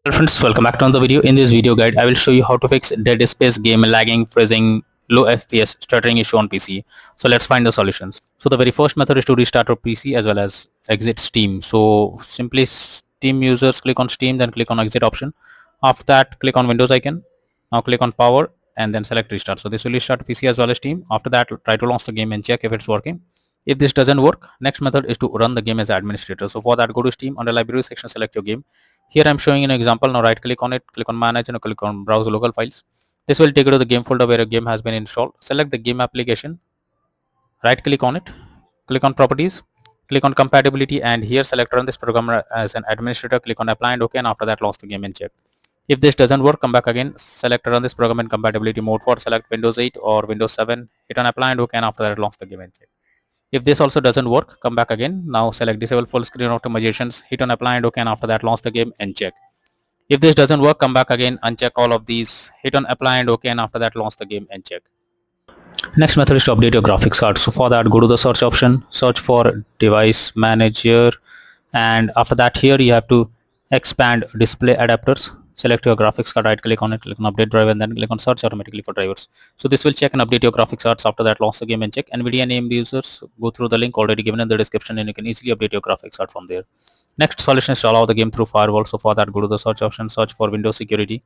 Hello friends, welcome back to another video. In this video guide, I will show you how to fix dead space, game lagging, freezing, low FPS, stuttering issue on PC. So let's find the solutions. So the very first method is to restart your PC as well as exit Steam. So simply Steam users click on Steam, then click on exit option. After that, click on Windows icon. Now click on power and then select restart. So this will restart PC as well as Steam. After that, try to launch the game and check if it's working. If this doesn't work, next method is to run the game as administrator. So for that, go to Steam, under library section, select your game. Here I'm showing an example. Now right click on it, click on manage and click on browse local files. This will take you to the game folder where a game has been installed. Select the game application, right click on it, click on properties, click on compatibility, and here select run this program as an administrator, click on apply and OK, and after that launch the game and check. If this doesn't work, come back again, select run this program in compatibility mode for select Windows 8 or Windows 7, hit on apply and OK, and after that launch the game and check. If this also doesn't work, come back again. Now select disable full screen optimizations, hit on apply and OK, and after that launch the game and check. If this doesn't work, come back again, uncheck all of these, hit on apply and OK, and after that launch the game and check. Next method is to update your graphics card. So for that, go to the search option, search for device manager, and after that here you have to expand display adapters. Select your graphics card, right click on it, click on update driver, and then click on search automatically for drivers. So this will check and update your graphics cards. After that, launch the game and check. NVIDIA named users, go through the link already given in the description and you can easily update your graphics card from there. Next solution is to allow the game through firewall. So for that, go to the search option, search for Windows security.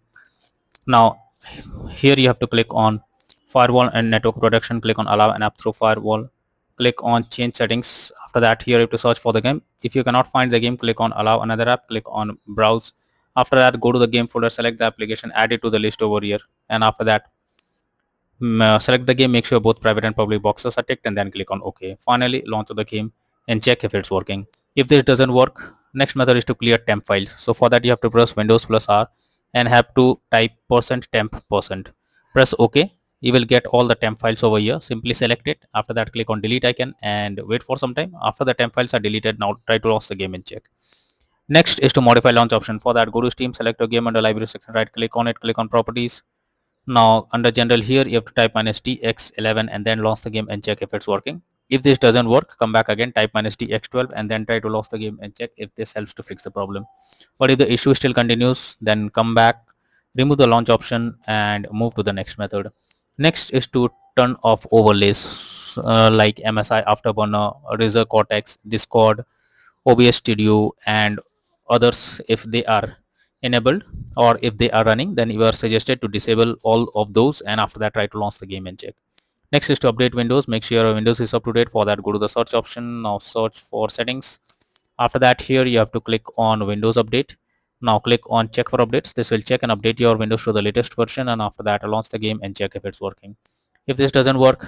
Now here you have to click on firewall and network protection, click on allow an app through firewall, click on change settings. After that, here you have to search for the game. If you cannot find the game, click on allow another app, click on browse. After that, go to the game folder, select the application, add it to the list over here, and after that select the game, make sure both private and public boxes are ticked, and then click on OK. Finally, launch the game and check if it's working. If this doesn't work, next method is to clear temp files. So for that, you have to press Windows plus R and have to type %temp%. Press OK. You will get all the temp files over here. Simply select it. After that, click on delete icon and wait for some time. After the temp files are deleted, now try to launch the game and check. Next is to modify launch option. For that, go to Steam, select your game, under library section, right click on it, click on properties. Now under general here you have to type -tx11 and then launch the game and check if it's working. If this doesn't work, come back again, type -tx12 and then try to launch the game and check if this helps to fix the problem. But if the issue still continues, then come back, remove the launch option and move to the next method. Next is to turn off overlays like MSI, Afterburner, Razer Cortex, Discord, OBS Studio and others. If they are enabled or if they are running, then you are suggested to disable all of those, and after that try to launch the game and check. Next is to update Windows. Make sure your Windows is up to date. For that, go to the search option. Now search for settings. After that, here you have to click on Windows Update. Now click on check for updates. This will check and update your Windows to the latest version, and after that launch the game and check if it's working. If this doesn't work,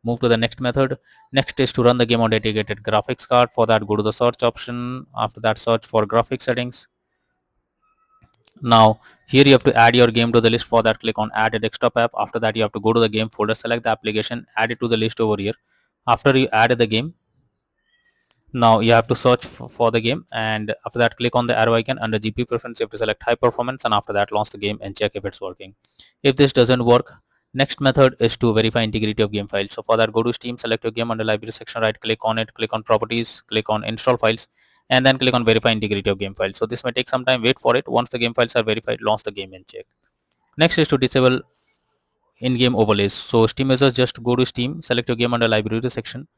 move to the next method. Next is to run the game on dedicated graphics card. For that, go to the search option. After that, search for graphics settings. Now here you have to add your game to the list. For that, click on add a desktop app. After that, you have to go to the game folder, select the application, add it to the list over here. After you add the game, now you have to search for the game, and after that click on the arrow icon. Under GPU preference, you have to select high performance, and after that launch the game and check if it's working. If this doesn't work, next method is to verify integrity of game files. So for that, go to Steam, select your game, under library section, right click on it, click on properties, click on install files, and then click on verify integrity of game files. So this may take some time, wait for it. Once the game files are verified, launch the game and check. Next is to disable in-game overlays. So Steam users, just go to Steam, select your game under library section,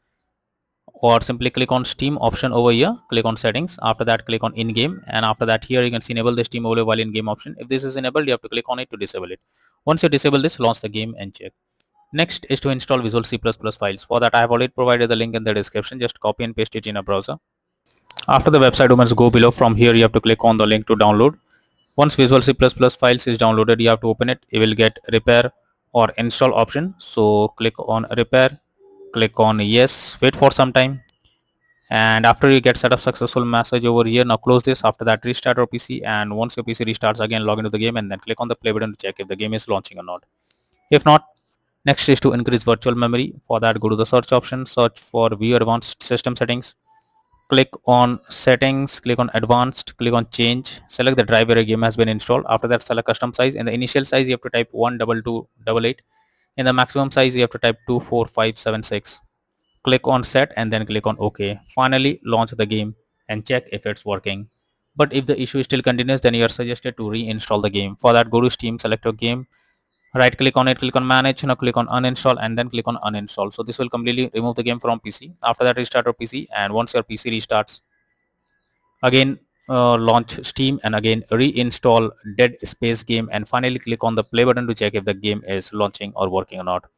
or simply click on Steam option over here, click on settings. After that, click on in-game, and after that here you can see enable the Steam overlay while in-game option. If this is enabled, you have to click on it to disable it. Once you disable this, launch the game and check. Next is to install Visual C++ files. For that, I have already provided the link in the description. Just copy and paste it in a browser. After the website domains, go below. From here you have to click on the link to download. Once Visual C++ files is downloaded, you have to open it. You will get repair or install option. So click on repair, click on yes, wait for some time, and after you get set up successful message over here. Now close this. After that, restart your PC, and once your PC restarts, again log into the game and then click on the play button to check if the game is launching or not. If not, next is to increase virtual memory. For that, go to the search option, search for view advanced system settings, click on settings, click on advanced, click on change, select the drive where a game has been installed. After that, select custom size. In the initial size you have to type 12288. In the maximum size you have to type 24576. Click on set and then click on OK. Finally launch the game and check if it's working. But if the issue still continues, then you are suggested to reinstall the game. For that, go to Steam, select your game, right click on it, click on manage, now click on uninstall, and then click on uninstall. So this will completely remove the game from PC. After that, restart your PC, and once your PC restarts, again launch Steam and again reinstall Dead Space game, and finally click on the play button to check if the game is launching or working or not.